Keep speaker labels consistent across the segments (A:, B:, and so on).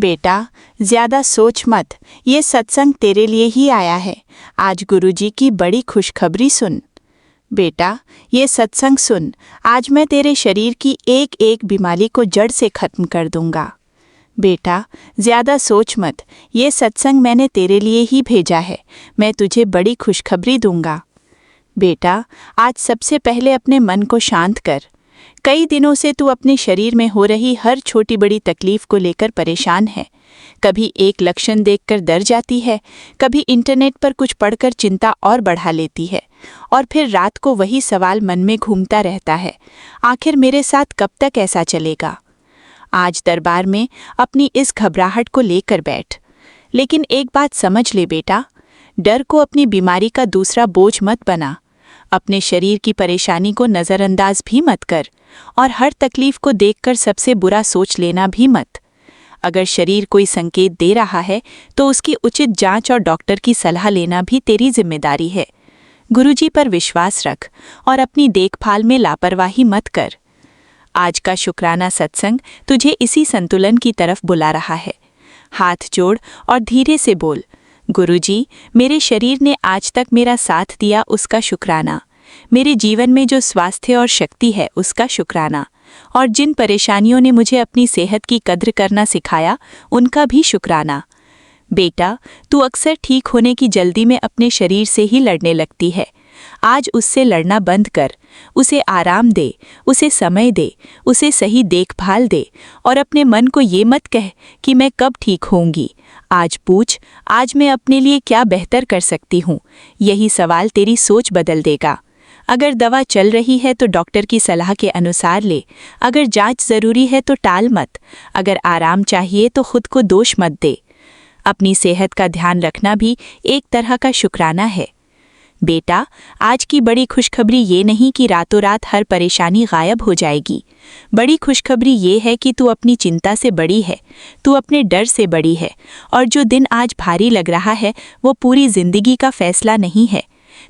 A: बेटा, ज्यादा सोच मत, ये सत्संग तेरे लिए ही आया है। आज गुरुजी की बड़ी खुशखबरी सुन। बेटा, ये सत्संग सुन, आज मैं तेरे शरीर की एक एक बीमारी को जड़ से खत्म कर दूंगा। बेटा, ज्यादा सोच मत, ये सत्संग मैंने तेरे लिए ही भेजा है। मैं तुझे बड़ी खुशखबरी दूंगा। बेटा, आज सबसे पहले अपने मन को शांत कर। कई दिनों से तू अपने शरीर में हो रही हर छोटी बड़ी तकलीफ को लेकर परेशान है। कभी एक लक्षण देखकर डर जाती है, कभी इंटरनेट पर कुछ पढ़कर चिंता और बढ़ा लेती है, और फिर रात को वही सवाल मन में घूमता रहता है, आखिर मेरे साथ कब तक ऐसा चलेगा। आज दरबार में अपनी इस घबराहट को लेकर बैठ। लेकिन एक बात समझ ले बेटा, डर को अपनी बीमारी का दूसरा बोझ मत बना। अपने शरीर की परेशानी को नज़रअंदाज भी मत कर, और हर तकलीफ को देखकर सबसे बुरा सोच लेना भी मत। अगर शरीर कोई संकेत दे रहा है तो उसकी उचित जांच और डॉक्टर की सलाह लेना भी तेरी जिम्मेदारी है। गुरुजी पर विश्वास रख और अपनी देखभाल में लापरवाही मत कर। आज का शुक्राना सत्संग तुझे इसी संतुलन की तरफ बुला रहा है। हाथ जोड़ और धीरे से बोल, गुरुजी, मेरे शरीर ने आज तक मेरा साथ दिया उसका शुक्राना। मेरे जीवन में जो स्वास्थ्य और शक्ति है उसका शुक्राना, और जिन परेशानियों ने मुझे अपनी सेहत की कद्र करना सिखाया उनका भी शुक्राना। बेटा, तू अक्सर ठीक होने की जल्दी में अपने शरीर से ही लड़ने लगती है। आज उससे लड़ना बंद कर, उसे आराम दे, उसे समय दे, उसे सही देखभाल दे, और अपने मन को ये मत कह कि मैं कब ठीक होऊंगी। आज पूछ, आज मैं अपने लिए क्या बेहतर कर सकती हूँ। यही सवाल तेरी सोच बदल देगा। अगर दवा चल रही है तो डॉक्टर की सलाह के अनुसार ले। अगर जांच जरूरी है तो टाल मत। अगर आराम चाहिए तो खुद को दोष मत दे। अपनी सेहत का ध्यान रखना भी एक तरह का शुक्राना है। बेटा, आज की बड़ी खुशखबरी ये नहीं कि रातों रात हर परेशानी गायब हो जाएगी। बड़ी खुशखबरी ये है कि तू अपनी चिंता से बड़ी है, तू अपने डर से बड़ी है, और जो दिन आज भारी लग रहा है वो पूरी जिंदगी का फैसला नहीं है।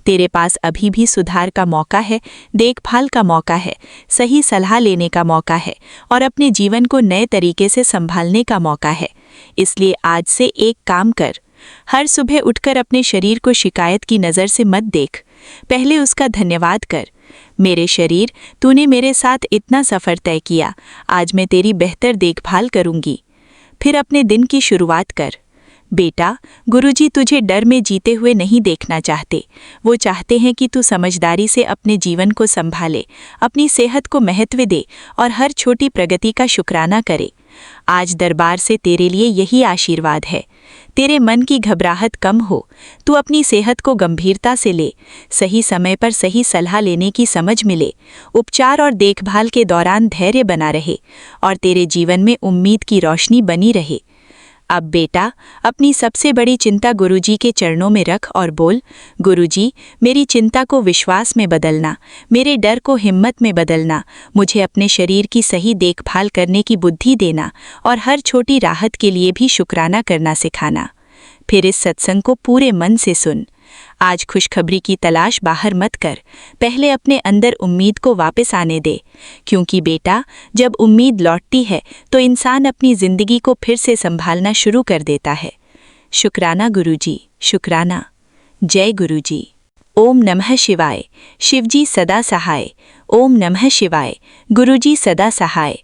A: तेरे पास अभी भी सुधार का मौका है, देखभाल का मौका है, सही सलाह लेने का मौका है, और अपने जीवन को नए तरीके से संभालने का मौका है। इसलिए आज से एक काम कर, हर सुबह उठकर अपने शरीर को शिकायत की नज़र से मत देख। पहले उसका धन्यवाद कर। मेरे शरीर, तूने मेरे साथ इतना सफ़र तय किया, आज मैं तेरी बेहतर देखभाल करूंगी। फिर अपने दिन की शुरुआत कर। बेटा, गुरुजी तुझे डर में जीते हुए नहीं देखना चाहते। वो चाहते हैं कि तू समझदारी से अपने जीवन को संभाले, अपनी सेहत को महत्व दे, और हर छोटी प्रगति का शुक्राना करे। आज दरबार से तेरे लिए यही आशीर्वाद है। तेरे मन की घबराहट कम हो, तू अपनी सेहत को गंभीरता से ले, सही समय पर सही सलाह लेने की समझ मिले, उपचार और देखभाल के दौरान धैर्य बना रहे, और तेरे जीवन में उम्मीद की रोशनी बनी रहे। अब बेटा, अपनी सबसे बड़ी चिंता गुरुजी के चरणों में रख और बोल, गुरुजी, मेरी चिंता को विश्वास में बदलना, मेरे डर को हिम्मत में बदलना, मुझे अपने शरीर की सही देखभाल करने की बुद्धि देना, और हर छोटी राहत के लिए भी शुक्राना करना सिखाना। फिर इस सत्संग को पूरे मन से सुन। आज खुशखबरी की तलाश बाहर मत कर, पहले अपने अंदर उम्मीद को वापस आने दे, क्योंकि बेटा, जब उम्मीद लौटती है तो इंसान अपनी जिंदगी को फिर से संभालना शुरू कर देता है। शुक्राना गुरुजी, शुक्राना। जय गुरुजी। ओम नमः शिवाय। शिवजी सदा सहाय। ओम नमः शिवाय। गुरुजी सदा सहाय।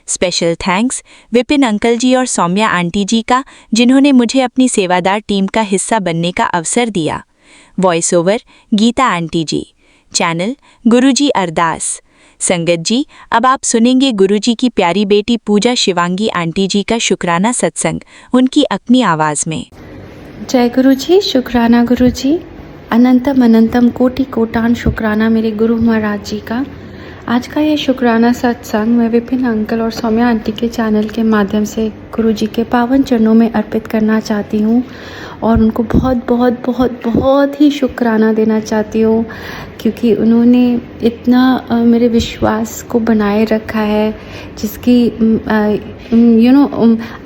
A: स्पेशल थैंक्स विपिन अंकल जी और सौम्या आंटी जी का, जिन्होंने मुझे अपनी सेवादार टीम का हिस्सा बनने का अवसर दिया। वॉइस ओवर गीता आंटी जी। चैनल गुरुजी अरदास। संगत जी, अब आप सुनेंगे गुरुजी की प्यारी बेटी पूजा शिवांगी आंटी जी का शुक्राना सत्संग, उनकी अपनी आवाज़ में।
B: जय गुरुजी। शुक्राना गुरुजी। अनंतम अनंतम कोटि कोटान शुक्राना मेरे गुरु महाराज जी का। आज का ये शुक्राना सत्संग मैं विपिन अंकल और सौम्या आंटी के चैनल के माध्यम से गुरुजी के पावन चरणों में अर्पित करना चाहती हूँ, और उनको बहुत बहुत बहुत बहुत ही शुक्राना देना चाहती हूँ, क्योंकि उन्होंने इतना मेरे विश्वास को बनाए रखा है, जिसकी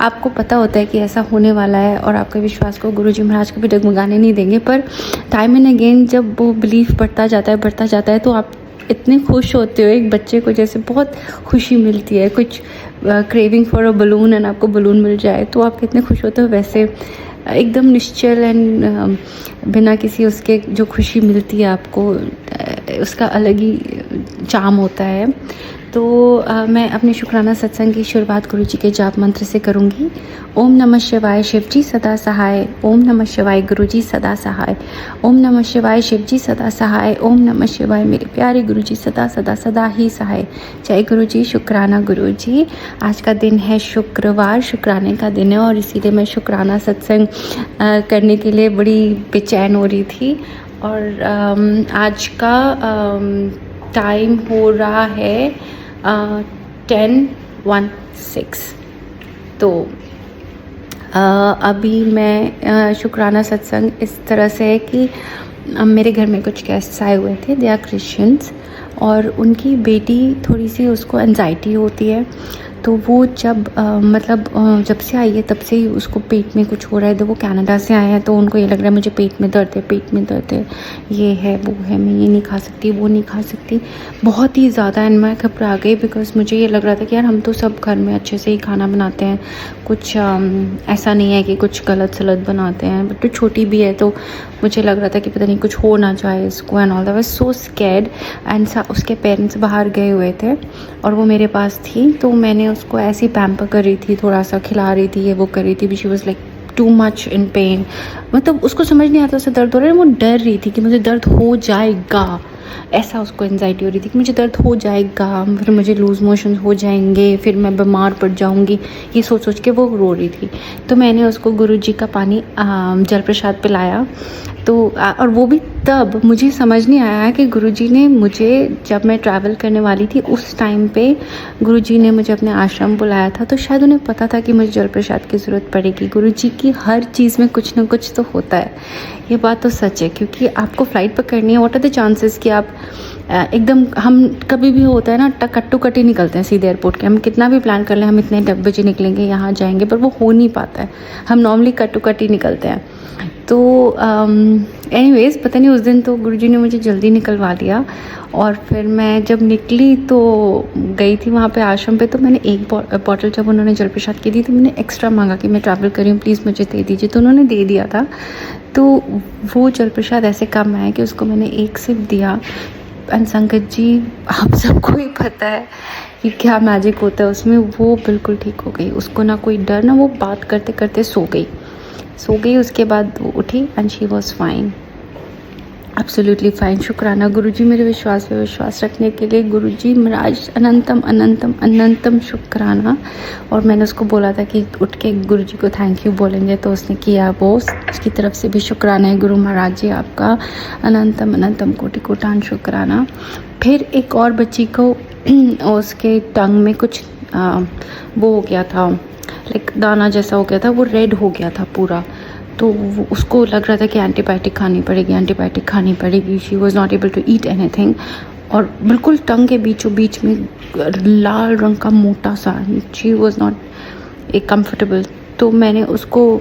B: आपको पता होता है कि ऐसा होने वाला है, और आपके विश्वास को गुरुजी महाराज कभी डगमगाने नहीं देंगे। पर टाइम एंड अगेन जब वो बिलीफ बढ़ता जाता है तो आप इतने खुश होते हो, एक बच्चे को जैसे बहुत खुशी मिलती है, कुछ craving for a balloon and आपको बलून मिल जाए तो आप कितने खुश होते हो, वैसे एकदम निश्चल एंड बिना किसी उसके जो खुशी मिलती है आपको, उसका अलग ही चार्म होता है। तो मैं अपने शुक्राना सत्संग की शुरुआत गुरु जी के जाप मंत्र से करूँगी। ओम नमः शिवाय शिव जी सदा सहाय, ओम नमः शिवाय गुरु जी सदा सहाय, ओम नमः शिवाय शिव जी सदा सहाय, ओम नमः शिवाय मेरे प्यारे गुरु जी सदा सदा सदा ही सहाय। जय गुरु जी, शुक्राना गुरु जी। आज का दिन है शुक्रवार, शुक्राने का दिन है और इसीलिए मैं शुक्राना सत्संग करने के लिए बड़ी बेचैन हो रही थी। और आज का टाइम हो रहा है 10:16। तो अभी मैं शुक्राना सत्संग इस तरह से है कि मेरे घर में कुछ गेस्ट्स आए हुए थे, दे आर क्रिश्चियंस, और उनकी बेटी थोड़ी सी उसको एंजाइटी होती है। तो वो जब जब से आई है तब से ही उसको पेट में कुछ हो रहा है। वो कनाडा से आए हैं तो उनको ये लग रहा है मुझे पेट में दर्द है, पेट में दर्द है, ये है वो है, मैं ये नहीं खा सकती, वो नहीं खा सकती, बहुत ही ज़्यादा। एंड मैं घबरा गई बिकॉज मुझे ये लग रहा था कि यार हम तो सब घर में अच्छे से ही खाना बनाते हैं, कुछ ऐसा नहीं है कि कुछ गलत सलत बनाते हैं। बट तो छोटी भी है तो मुझे लग रहा था कि पता नहीं कुछ हो ना जाए इसको and all that. Was so scared. And उसके पेरेंट्स बाहर गए हुए थे और वो मेरे पास थी, तो मैंने उसको ऐसे ही पैम्पर कर रही थी, थोड़ा सा खिला रही थी, ये वो कर रही थी। She was like too much in pen, मतलब उसको समझ नहीं आता उसे दर्द हो रहा है। वो डर रही थी कि मुझे दर्द हो जाएगा, ऐसा उसको एंजाइटी हो रही थी कि मुझे दर्द हो जाएगा, फिर मुझे लूज़ मोशन हो जाएंगे, फिर मैं बीमार पड़ जाऊंगी, ये सोच सोच के वो रो रही थी। तो मैंने उसको गुरुजी का पानी जल प्रसाद पिलाया। तो और वो भी तब मुझे समझ नहीं आया कि गुरुजी ने मुझे, जब मैं ट्रैवल करने वाली थी उस टाइम पे गुरुजी ने मुझे अपने आश्रम बुलाया था। तो शायद उन्हें पता था कि मुझे जल प्रसाद की ज़रूरत पड़ेगी। गुरुजी की हर चीज़ में कुछ ना कुछ तो होता है, ये बात तो सच है। क्योंकि आपको फ़्लाइट पकड़नी है, व्हाट आर द चांसेस कि आप एकदम, हम कभी भी होता है ना कट्टू कट्टी निकलते हैं सीधे एयरपोर्ट के। हम कितना भी प्लान कर लें हम इतने बजे निकलेंगे, यहाँ जाएंगे, पर वो हो नहीं पाता है। हम नॉर्मली कट्टू कट्टी निकलते हैं। तो एनीवेज़ पता नहीं उस दिन तो गुरुजी ने मुझे जल्दी निकलवा दिया। और फिर मैं जब निकली तो गई थी वहाँ पे आश्रम पे, तो मैंने एक बॉटल जब उन्होंने जल प्रसाद की थी तो मैंने एक्स्ट्रा मांगा कि मैं ट्रैवल कर रही हूँ, प्लीज़ मुझे दे दीजिए। तो उन्होंने दे दिया था। तो वो जल प्रसाद ऐसे काम आया कि उसको मैंने एक सिप दिया। एंड संगत जी, आप सबको ही पता है कि क्या मैजिक होता है उसमें। वो बिल्कुल ठीक हो गई, उसको ना कोई डर, ना वो बात करते करते सो गई। उसके बाद वो उठी and she was fine, absolutely fine. शुक्राना गुरुजी मेरे विश्वास पे विश्वास रखने के लिए। गुरुजी महाराज अनंतम अनंतम अनंतम शुक्राना। और मैंने उसको बोला था कि उठ के गुरुजी को थैंक यू बोलेंगे, तो उसने किया। वो उसकी तरफ से भी शुक्राना है गुरु महाराज जी आपका, अनंतम अनंतम कोटि कोटान शुक्राना। फिर एक और बच्ची को उसके टंग में कुछ वो हो गया था, लाइक दाना जैसा हो गया था, वो रेड हो गया था पूरा। तो उसको लग रहा था कि एंटीबायोटिक खानी पड़ेगी। She was not able to eat anything. और बिल्कुल टंग के बीचों बीच में लाल रंग का मोटा सा, she was not a comfortable. तो मैंने उसको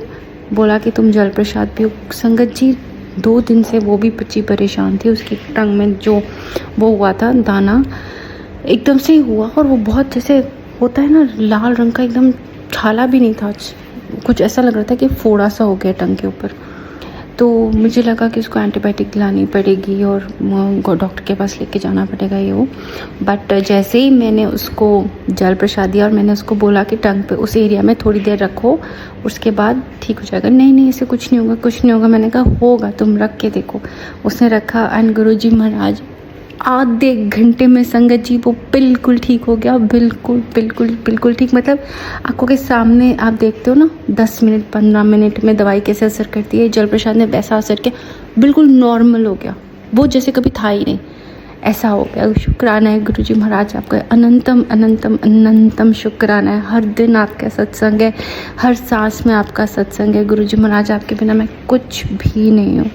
B: बोला कि तुम जल प्रसाद पियो। संगत जी 2 दिन से वो भी बच्ची परेशान थी, उसकी टंग में जो वो हुआ था दाना एकदम से ही हुआ, और वो बहुत जैसे होता है ना लाल रंग का, एकदम छाला भी नहीं था, कुछ ऐसा लग रहा था कि फोड़ा सा हो गया टंग के ऊपर। तो मुझे लगा कि उसको एंटीबायोटिक दिलानी पड़ेगी और डॉक्टर के पास लेके जाना पड़ेगा ये वो। बट जैसे ही मैंने उसको जल प्रसाद दिया और मैंने उसको बोला कि टंग पे उस एरिया में थोड़ी देर रखो, उसके बाद ठीक हो जाएगा। नहीं इसे कुछ नहीं होगा। मैंने कहा होगा, तुम रख के देखो। उसने रखा एंड गुरुजी महाराज आधे घंटे में संगत जी वो बिल्कुल ठीक हो गया। बिल्कुल ठीक, मतलब आंखों के सामने आप देखते हो ना 10 मिनट 15 मिनट में दवाई कैसे असर करती है, जल प्रसाद ने वैसा असर किया, बिल्कुल नॉर्मल हो गया, वो जैसे कभी था ही नहीं, ऐसा हो गया। शुक्राना है गुरुजी महाराज आपका, अनंतम अनंतम अनंतम शुक्राना है। हर दिन आपका सत्संग है, हर सांस में आपका सत्संग है। गुरुजी महाराज आपके बिना मैं कुछ भी नहीं हूँ,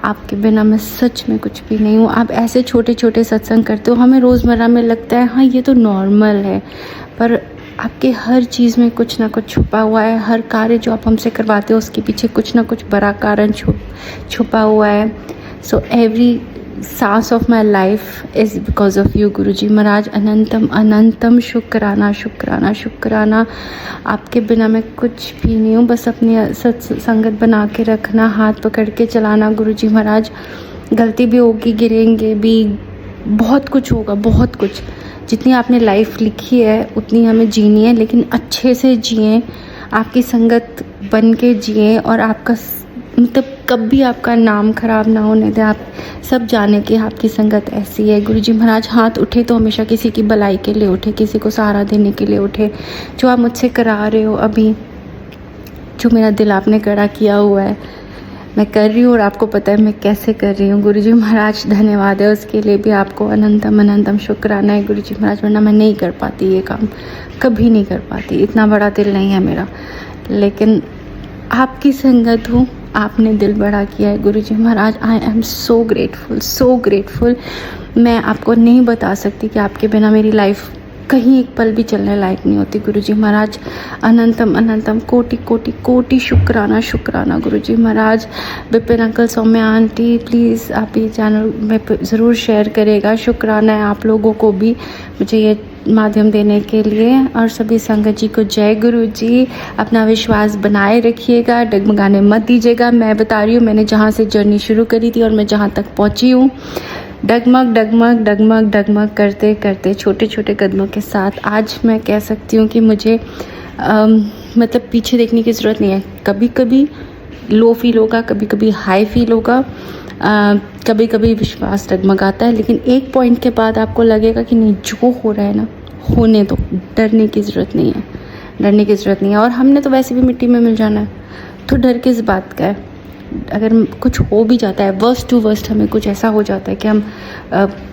B: आपके बिना मैं सच में कुछ भी नहीं हूँ। आप ऐसे छोटे छोटे सत्संग करते हो, हमें रोज़मर्रा में लगता है हाँ ये तो नॉर्मल है, पर आपके हर चीज़ में कुछ ना कुछ छुपा हुआ है। हर कार्य जो आप हमसे करवाते हो उसके पीछे कुछ ना कुछ बड़ा कारण छुपा हुआ है। सो एवरी सांस of my life is because of you Guruji Maharaj. अनंतम अनंतम शुक्राना शुक्राना शुक्राना। आपके बिना मैं कुछ भी नहीं हूँ, बस अपनी संगत बना के रखना, हाथ पकड़ के चलाना गुरुजी महाराज। गलती भी होगी, गिरेंगे भी, बहुत कुछ होगा, बहुत कुछ। जितनी आपने लाइफ लिखी है उतनी हमें जीनी है, लेकिन अच्छे से जिएं, आपकी संगत बन के जिएं, और आपका मतलब कभी आपका नाम खराब ना होने दें। आप सब जाने कि आपकी संगत ऐसी है गुरुजी महाराज। हाथ उठे तो हमेशा किसी की भलाई के लिए उठे, किसी को सहारा देने के लिए उठे। जो आप मुझसे करा रहे हो अभी, जो मेरा दिल आपने कड़ा किया हुआ है, मैं कर रही हूँ, और आपको पता है मैं कैसे कर रही हूँ गुरुजी महाराज। धन्यवाद है उसके लिए भी आपको, अनंतम अनंतम शुक्राना है गुरुजी महाराज। वरना मैं नहीं कर पाती ये काम, कभी नहीं कर पाती। इतना बड़ा दिल नहीं है मेरा, लेकिन आपकी संगत हूँ, आपने दिल बड़ा किया है Guruji Maharaj. I am so grateful, so grateful. मैं आपको नहीं बता सकती कि आपके बिना मेरी लाइफ कहीं एक पल भी चलने लायक नहीं होती गुरुजी महाराज। अनंतम अनंतम कोटि कोटि कोटि शुक्राना शुक्राना Guruji Maharaj. Vipin uncle, Saumya aunty, please आप ये चैनल में ज़रूर शेयर करेगा। शुक्राना है आप लोगों को भी मुझे ये माध्यम देने के लिए, और सभी संगत जी को जय गुरु जी। अपना विश्वास बनाए रखिएगा, डगमगाने मत दीजिएगा। मैं बता रही हूँ, मैंने जहाँ से जर्नी शुरू करी थी और मैं जहाँ तक पहुँची हूँ, डगमग डगमग डगमग डगमग करते करते छोटे छोटे कदमों के साथ आज मैं कह सकती हूँ कि मुझे मतलब पीछे देखने की ज़रूरत नहीं है। कभी कभी लो फील होगा, कभी कभी हाई फील होगा, कभी कभी विश्वास डगमगाता है, लेकिन एक पॉइंट के बाद आपको लगेगा कि नहीं, जो हो रहा है ना होने दो, डरने की ज़रूरत नहीं है, डरने की ज़रूरत नहीं है। और हमने तो वैसे भी मिट्टी में मिल जाना है, तो डर किस बात का है। अगर कुछ हो भी जाता है, वर्स्ट टू वर्स्ट हमें कुछ ऐसा हो जाता है कि हम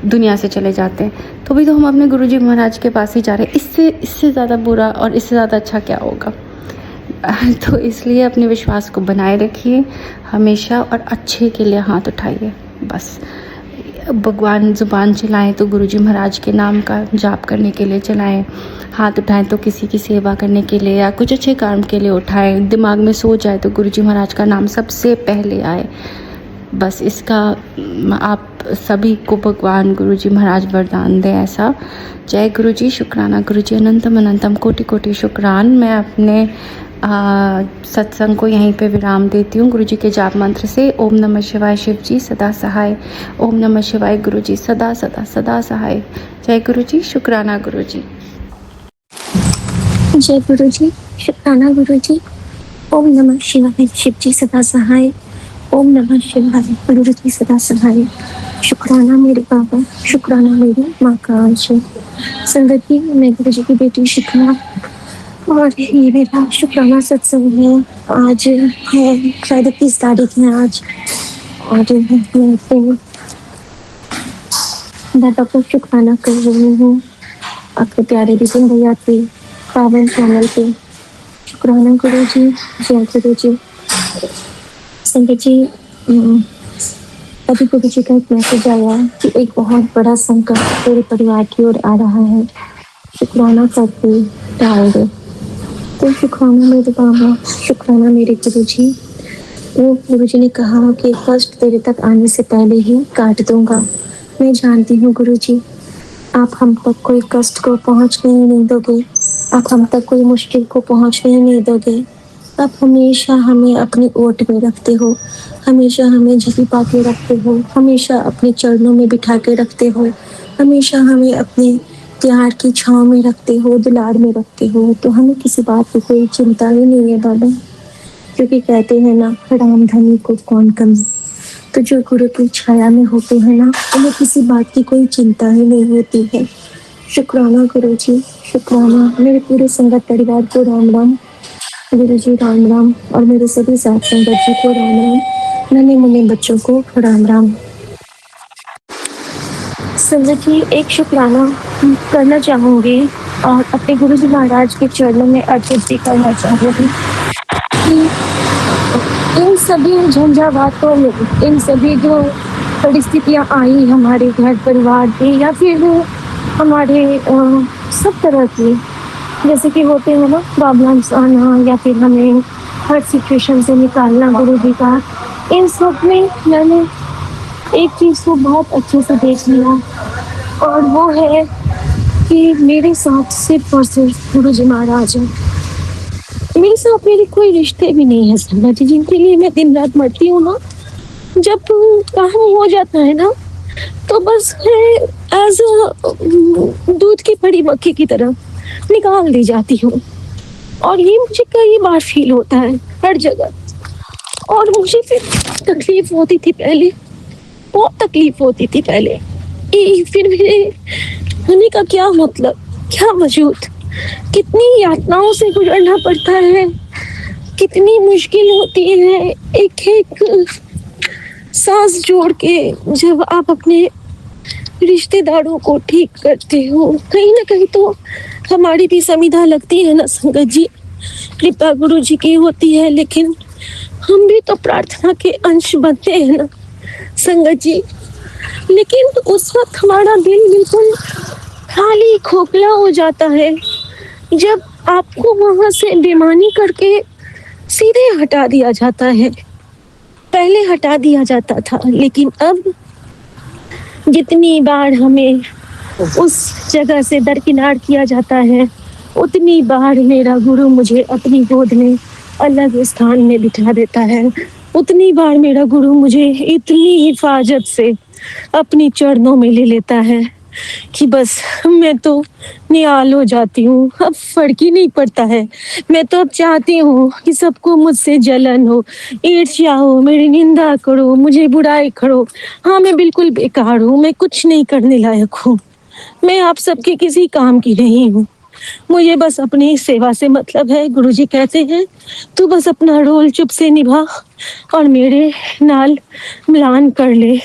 B: दुनिया से चले जाते हैं, तो भी तो हम अपने गुरुजी महाराज के पास ही जा रहे हैं। इससे ज़्यादा बुरा और इससे ज़्यादा अच्छा क्या होगा। तो इसलिए अपने विश्वास को बनाए रखिए हमेशा, और अच्छे के लिए हाथ उठाइए। बस भगवान ज़ुबान चलाएं तो गुरुजी महाराज के नाम का जाप करने के लिए चलाएं, हाथ उठाएं तो किसी की सेवा करने के लिए या कुछ अच्छे काम के लिए उठाएं। दिमाग में सो जाए तो गुरुजी महाराज का नाम सबसे पहले आए। बस इसका आप सभी को भगवान गुरुजी महाराज वरदान दें ऐसा। जय गुरुजी, शुक्राना गुरुजी, अनंतम अनंतम कोटि कोटि शुक्रान। मैं अपने सत्संग को यहीं पे विराम देती हूँ गुरुजी के जाप मंत्र से। ओम नमः शिवाय शिव जी सदा सहाय, ओम नमः शिवाय गुरुजी सदा सदा सदा सहाय। जय गुरुजी, शुक्राना गुरुजी।
C: जय गुरुजी, शुक्राना गुरुजी। ओम नमः शिवाय शिव जी सदा सहाय, ओम नमः शिवाय गुरुजी सदा सहाय। शुक्राना मेरे बाबा, शुक्राना मेरी माँ का आंचल। संगत जी, मैं गुरुजी की बेटी शुक्ला, और ये मेरा शुक्राना सत्संग है। आज है शायद 30 तारीख है आज, और मैं अपने दादा को शुक्राना कर रही हूँ आपके प्यारे विपिन भैया के पावन चैनल पे। शुक्राना गुरु जी, जय गुरु जी। संगत जी, अभी गुरु जी का एक मैसेज आया कि एक बहुत बड़ा संकट पूरे परिवार की ओर आ रहा है, शुक्राना करके टाल दो। तो शुक्राना मेरे बाबा, शुक्राना मेरे गुरु जी। वो गुरु जी ने कहा कि कष्ट तेरे तक आने से पहले ही काट दूंगा। मैं जानती हूँ गुरु जी, आप हम तक कोई कष्ट को पहुँचने ही नहीं दोगे, आप हम तक कोई मुश्किल को पहुँचने ही नहीं दोगे। आप हमेशा हमें अपनी ओट में रखते हो, हमेशा हमें झुका के रखते हो, हमेशा अपने चरणों में बिठा के रखते हो, हमेशा हमें अपने प्यार की छाँव में रखते हो, दुलार में रखते हो। तो हमें किसी बात की कोई चिंता ही नहीं है बाबा, क्योंकि कहते हैं ना, राम धनी को कौन कमी। तो जो गुरु की छाया में होते हैं ना, उन्हें किसी बात की कोई चिंता ही नहीं होती है। शुक्राना गुरु जी, शुक्राना। मेरे पूरे संगत परिवार को राम राम, गुरु जी राम राम, और मेरे सभी साथ संगत जी को राम राम, नन्हे मुन्ने बच्चों को राम राम। संगत जी, एक शुक्राना करना चाहूँगी और अपने गुरु जी महाराज के चरणों में अर्पित भी करना चाहूँगी कि इन सभी झंझावातों में, इन सभी जो परिस्थितियाँ आई हमारे घर परिवार की, या फिर हमारे सब तरह की, जैसे कि होते हैं ना प्रॉब्लम्स आना, या फिर हमें हर सिचुएशन से निकालना गुरु जी का, इन सब में मैंने एक चीज़ को बहुत अच्छे से देख लिया, और वो है कि मेरे साथ सिर्फ और सिर्फ गुरु जी महाराज हैं। मेरे साथ मेरे कोई रिश्ते भी नहीं है संगत जी, जिनके लिए मैं दिन रात मरती हूँ ना। जब काम हो जाता है ना, तो बस मैं एज दूध की पड़ी मक्खी की तरह निकाल दी जाती हूँ। और ये मुझे कई बार फील होता है हर जगह। और मुझे फिर तकलीफ होती थी पहले, बहुत तकलीफ होती थी पहले कि फिर मेरे होने का क्या मतलब, क्या वजूद, कितनी यातनाओं से गुजरना पड़ता है, कितनी मुश्किल होती है एक एक सांस जोड़ के जब आप अपने रिश्तेदारों को ठीक करते हो। कहीं ना कहीं तो हमारी भी संविधा लगती है ना संगत जी, कृपा गुरु जी की होती है, लेकिन हम भी तो प्रार्थना के अंश बनते हैं ना संगत जी। लेकिन उस वक्त हमारा दिल बिल्कुल खाली खोखला हो जाता है जब आपको वहां से बेईमानी करके सीधे हटा दिया जाता है। पहले हटा दिया जाता था, लेकिन अब जितनी बार हमें उस जगह से दरकिनार किया जाता है, उतनी बार मेरा गुरु मुझे अपनी गोद में अलग स्थान में बिठा देता है। उतनी बार मेरा गुरु मुझे इतनी हिफाजत से अपनी चरणों में ले लेता है कि बस मैं तो निहाल हो जाती हूँ। अब फर्क ही नहीं पड़ता है। मैं तो अब चाहती हूँ कि सबको मुझसे जलन हो, ईर्ष्या हो, मेरी निंदा करो, मुझे बुराई करो। हाँ, मैं बिल्कुल बेकार हूँ, मैं कुछ नहीं करने लायक हूँ, मैं आप सबके किसी काम की नहीं हूँ। मुझे बस अपनी सेवा से मतलब है। गुरुजी कहते हैं तू बस अपना रोल चुप से निभा और मेरे नाल मिलान कर ले,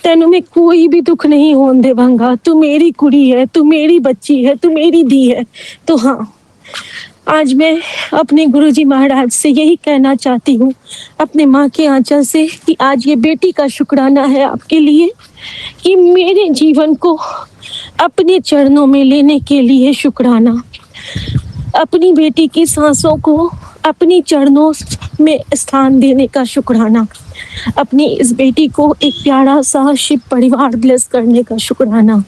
C: तेनू में कोई भी दुख नहीं होने देवांगा। तू मेरी कुड़ी है, तू मेरी बच्ची है, तू मेरी दी है। तो हाँ, आज मैं अपने गुरुजी महाराज से यही कहना चाहती हूँ, अपने माँ के आंचल से, कि आज ये बेटी का शुक्राना है आपके लिए कि मेरे जीवन को अपने चरणों में लेने के लिए शुक्राना। अपनी बेटी की सांसों को अपनी चरणों में स्थान देने का शुक्राना। अपनी इस बेटी को एक प्यारा सा शिव परिवार ब्लेस करने का शुक्राना।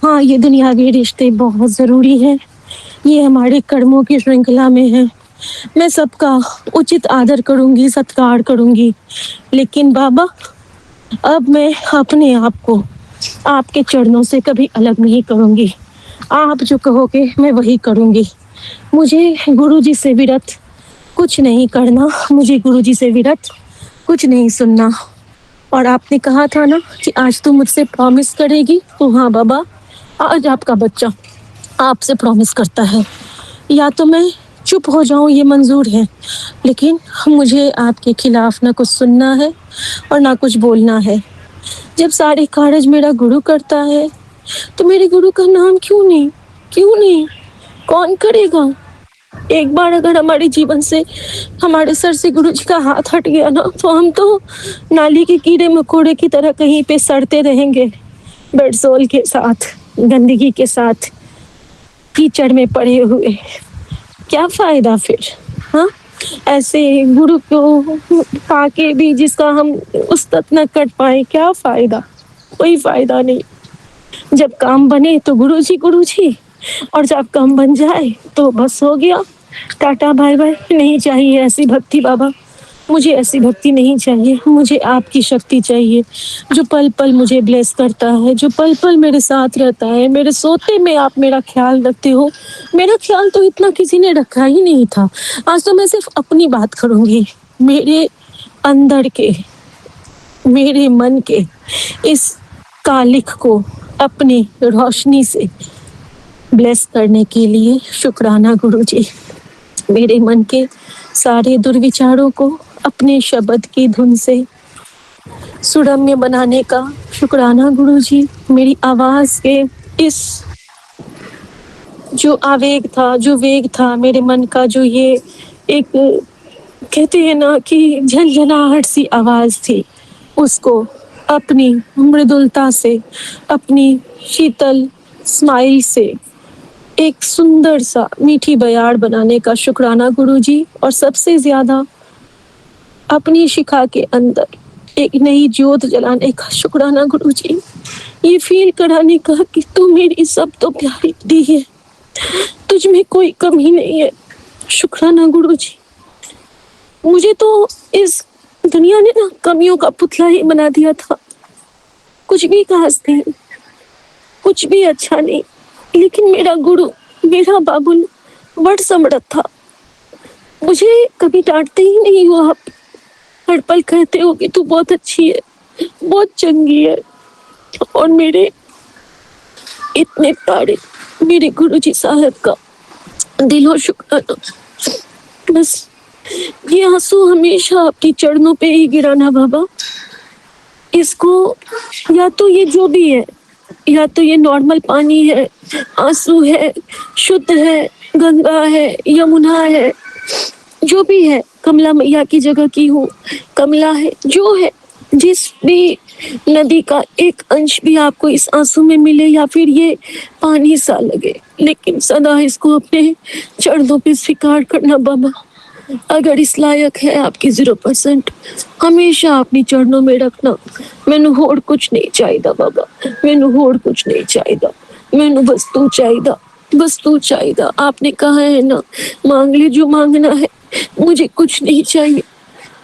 C: हाँ, ये दुनियावी रिश्ते बहुत ज़रूरी हैं, ये हमारे कर्मों की श्रृंखला में है। मैं सबका उचित आदर करूंगी, सत्कार करूंगी, लेकिन बाबा अब मैं अपने आप को आपके चरणों से कभी अलग नहीं करूंगी। आप जो कहोगे मैं वही करूंगी। मुझे गुरुजी से विरत कुछ नहीं करना, मुझे गुरुजी से विरत कुछ नहीं सुनना। और आपने कहा था ना कि आज तू मुझसे प्रॉमिस करेगी, तो हाँ बाबा, आज आपका बच्चा आपसे प्रॉमिस करता है। या तो मैं चुप हो जाऊं, ये मंजूर है, लेकिन मुझे आपके खिलाफ ना कुछ सुनना है और ना कुछ बोलना है। जब सारे कार्य मेरा गुरु करता है तो मेरे गुरु का नाम क्यों नहीं, कौन करेगा? एक बार अगर हमारे जीवन से, हमारे सर से गुरु जी का हाथ हट गया ना, तो हम तो नाली के कीड़े मकोड़े की तरह कहीं पे सड़ते रहेंगे, बेडसोल के साथ, गंदगी के साथ, कीचड़ में पड़े हुए। क्या फायदा फिर? हाँ, ऐसे गुरु को पाके भी जिसका हम उस तक न कर पाए, क्या फायदा? कोई फायदा नहीं। जब काम बने तो गुरु जी, और जब काम बन जाए तो बस हो गया, टाटा बाय बाय। नहीं चाहिए ऐसी भक्ति बाबा, मुझे ऐसी भक्ति नहीं चाहिए। मुझे आपकी शक्ति चाहिए, जो पल पल मुझे ब्लेस करता है, जो पल पल मेरे साथ रहता है। मेरे सोते में आप मेरा ख्याल रखते हो। मेरा ख्याल तो इतना किसी ने रखा ही नहीं था। आज तो मैं सिर्फ अपनी बात करूंगी, मेरे अंदर के, मेरे मन के इस कालिख को अपनी रोशनी से ब्लेस करने के लिए शुक्राना गुरुजी। मेरे मन के सारे दुर्विचारों को अपने शब्द की धुन से सुरम्य बनाने का शुक्राना गुरुजी। मेरी आवाज के इस जो आवेग था, जो वेग था मेरे मन का, जो ये एक कहते हैं ना कि झंझनाहट सी आवाज थी, उसको अपनी मृदुलता से, अपनी शीतल स्माइल से एक सुंदर सा मीठी बयाड़ बनाने का शुक्राना गुरुजी। और सबसे ज्यादा अपनी शिखा के अंदर एक नई ज्योत जलाने का शुक्राना गुरुजी, ये फील कराने का कि तू मेरी सब तो प्यारी दी है, तुझ में कोई कमी नहीं है। शुक्राना गुरुजी। मुझे तो इस दुनिया ने ना कमियों का पुतला ही बना दिया था, कुछ भी खास नहीं, कुछ भी अच्छा नहीं। लेकिन मेरा गुरु, मेरा बाबुल बड़ समर्थ था। मुझे कभी डांटते ही नहीं हो आप, हर पल कहते हो कि तू बहुत अच्छी है, बहुत चंगी है। और मेरे इतने प्यारे मेरे गुरुजी साहब का दिलो शुक्राना। बस ये आंसू हमेशा आपकी चरणों पे ही गिराना बाबा। इसको या तो ये जो भी है, या तो ये नॉर्मल पानी है, आंसू है, शुद्ध है, गंगा है, यमुना है, जो भी है, कमला मैया की जगह की हूँ, कमला है, जो है, जिस भी नदी का एक अंश भी आपको इस आंसू में मिले या फिर ये पानी सा लगे, लेकिन सदा इसको अपने चरणों पे स्वीकार करना बाबा। अगर इस लायक है आपकी 0%, हमेशा अपनी चरणों में रखना। मैनू होर कुछ नहीं चाहिए बाबा, मैनू होर कुछ नहीं चाहिए, मैनू बस तू चाहिए, बस तू चाहिए। आपने कहा है ना, मांग ले जो मांगना है। मुझे कुछ नहीं चाहिए,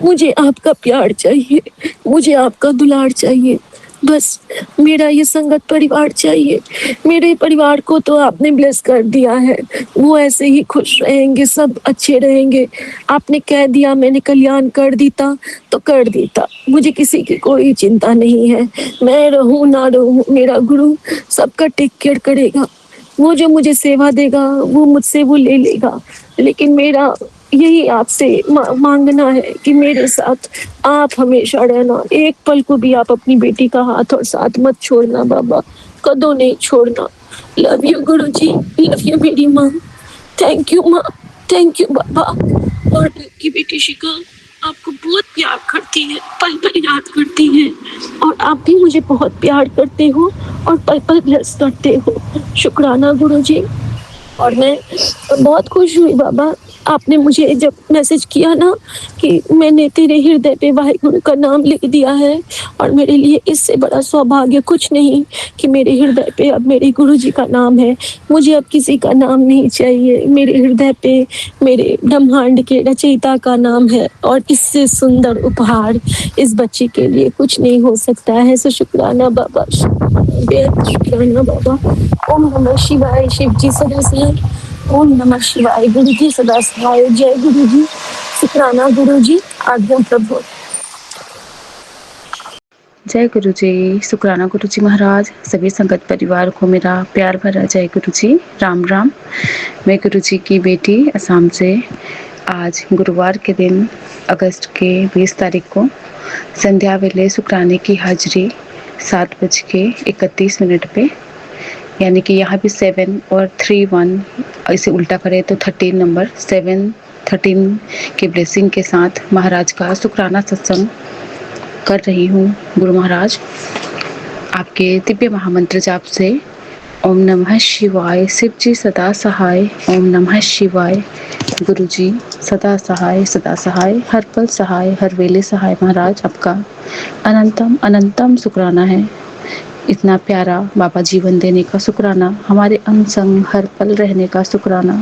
C: मुझे आपका प्यार चाहिए, मुझे आपका दुलार चाहिए। बस मेरा ये संगत परिवार चाहिए। मेरे परिवार को तो आपने ब्लेस कर दिया है, वो ऐसे ही खुश रहेंगे, सब अच्छे रहेंगे। आपने कह दिया मैंने कल्याण कर दीता तो कर दीता, मुझे किसी की कोई चिंता नहीं है। मैं रहूं ना रहूं, मेरा गुरु सबका टेक केयर करेगा। वो जो मुझे सेवा देगा वो मुझसे वो ले लेगा। लेकिन मेरा यही आपसे मांगना है कि मेरे साथ आप हमेशा रहना, एक पल को भी आप अपनी बेटी का हाथ और साथ मत छोड़ना बाबा, कदों नहीं छोड़ना। Love you Guruji, love you मेरी माँ, थैंक यू माँ, थैंक यू बाबा। और की बेटी शिखा आपको बहुत प्यार करती है, पल पल याद करती है, और आप भी मुझे बहुत प्यार करते हो और पल पल ब्लेस करते हो। शुक्राना गुरुजी। और मैं बहुत खुश हुई बाबा, आपने मुझे जब मैसेज किया ना कि मैंने तेरे हृदय पे वाहिगुरु का नाम लिख दिया है, और मेरे लिए इससे बड़ा सौभाग्य कुछ नहीं कि मेरे हृदय पे अब मेरे गुरुजी का नाम है। मुझे अब किसी का नाम नहीं चाहिए, मेरे हृदय पे मेरे ब्रह्मांड के रचयिता का नाम है, और इससे सुंदर उपहार इस बच्चे के लिए कुछ नहीं हो सकता है। सो शुक्राना बाबा, बेहद शुक्राना बाबा। ओम नमः शिवाय, शिव जी सदा सहाय। ओम नमः शिवाय, गुरु जी सदा सहाय। जय गुरु जी, शुक्राना गुरु जी, आज्ञा प्रभु।
D: जय गुरु जी, शुक्राना गुरु जी महाराज। सभी संगत परिवार को मेरा प्यार भरा जय गुरु जी, राम राम। मैं गुरु जी की बेटी असम से आज गुरुवार के दिन अगस्त के 20 तारीख को संध्या वेले शुक्राने की हाजिरी 7:31 पे, यानी कि यहाँ भी 7 और 3-1 इसे उल्टा करें तो 13 नंबर 7-13 के ब्लेसिंग के साथ महाराज का शुक्राना सत्संग कर रही हूँ। गुरु महाराज आपके दिव्य महामंत्र जाप से ओम नमः शिवाय, शिव जी सदा सहाय। ओम नमः शिवाय, गुरु जी सदा सहाय, हर पल सहाय, हर वेले सहाय। महाराज आपका अनंतम अनंतम शुक्राना है। इतना प्यारा बाबा जीवन देने का शुक्राना, हमारे अंग संग हर पल रहने का शुक्राना,